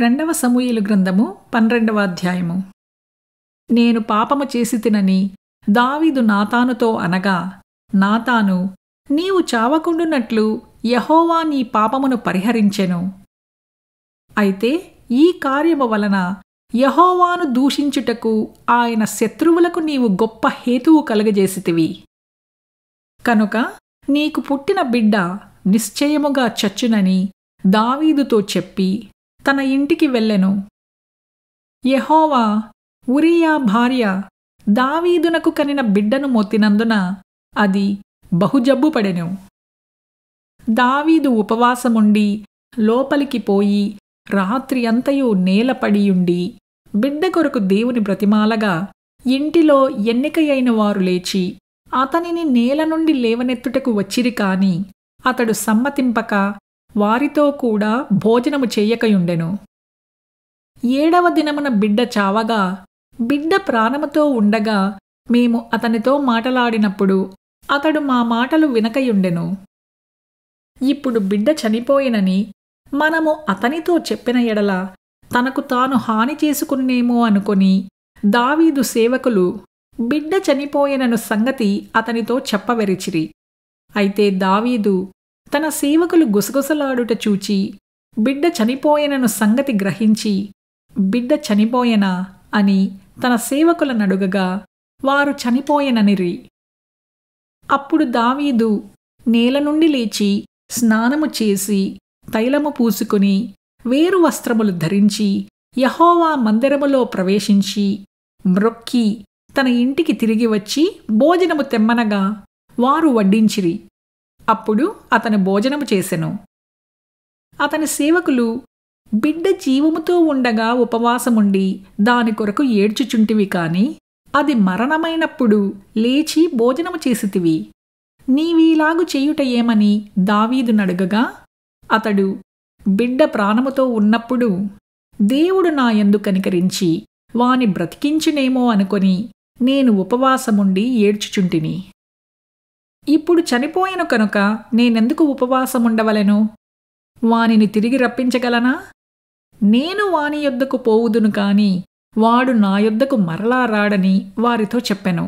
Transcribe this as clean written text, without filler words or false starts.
రెండవ సమూయేలు గ్రంథము 12వ అధ్యాయము. నేను పాపము చేసి తినని దావీదు నాతానుతో అనగా, నాతాను, నీవు చావకుండునట్లు యెహోవా నీ పాపమును పరిహరించెను. అయితే ఈ కార్యము వలన యెహోవాను దూషించుటకు ఆయన శత్రువులకు నీవు గొప్ప హేతువు కలుగజేసితివి. కనుక నీకు పుట్టిన బిడ్డ నిశ్చయముగా చచ్చునని దావీదుతో చెప్పి తన ఇంటికి వెళ్ళెను. యెహోవా ఉరియా భార్య దావీదునకు కనిన బిడ్డను మోతినందున అది బహుజబ్బుపడెను. దావీదు ఉపవాసముండి లోపలికి పోయి రాత్రి అంతయు నేలపడియుండి బిడ్డ కొరకు దేవుని బ్రతిమాలగా ఇంటిలో ఎన్నికయైన వారు లేచి అతనిని నేల నుండి లేవనెత్తుటకు వచ్చిరి కాని అతడు సమ్మతింపక వారితో కూడా భోజనము చెయ్యకయుండెను. 7వ దినమున బిడ్డ చావగా బిడ్డ ప్రాణముతో ఉండగా మేము అతనితో మాటలాడినప్పుడు అతడు మా మాటలు వినకయుండెను. ఇప్పుడు బిడ్డ చనిపోయినని మనము అతనితో చెప్పిన ఎడల తనకు తాను హాని చేసుకున్నేమో అనుకొని దావీదు సేవకులు బిడ్డ చనిపోయినను సంగతి అతనితో చెప్పవెరిచిరి. అయితే దావీదు తన సేవకులు గుసగుసలాడుట చూచి బిడ్డ చనిపోయినను సంగతి గ్రహించి, బిడ్డ చనిపోయెనా అని తన సేవకులనడుగగా వారు చనిపోయెననిరి. అప్పుడు దావీదు నేల నుండి లేచి స్నానము చేసి తైలము పూసుకుని వేరు వస్త్రములు ధరించి యెహోవా మందిరములో ప్రవేశించి మ్రొక్కి తన ఇంటికి తిరిగి వచ్చి భోజనము తెమ్మనగా వారు వడ్డించిరి. అప్పుడు అతను భోజనము చేసెను. అతని సేవకులు, బిడ్డ జీవముతో ఉండగా ఉపవాసముండి దాని కొరకు ఏడ్చుచుంటివి కాని అది మరణమైనప్పుడు లేచి భోజనము చేసితివి. నీవీలాగు చేయుట ఏమని దావీదునడుగగా అతడు, బిడ్డ ప్రాణముతో ఉన్నప్పుడు దేవుడు నా యందు కనికరించి వాని బ్రతికించునేమో అనుకొని నేను ఉపవాసముండి ఏడ్చుచుంటిని. ఇప్పుడు చనిపోయెను కనుక నేనెందుకు ఉపవాసముండవలెను? వానిని తిరిగి రప్పించగలనా? నేను వాని యొద్దకు పోవుదును కాని వాడు నా యొద్దకు మరలా రాడని వారితో చెప్పెను.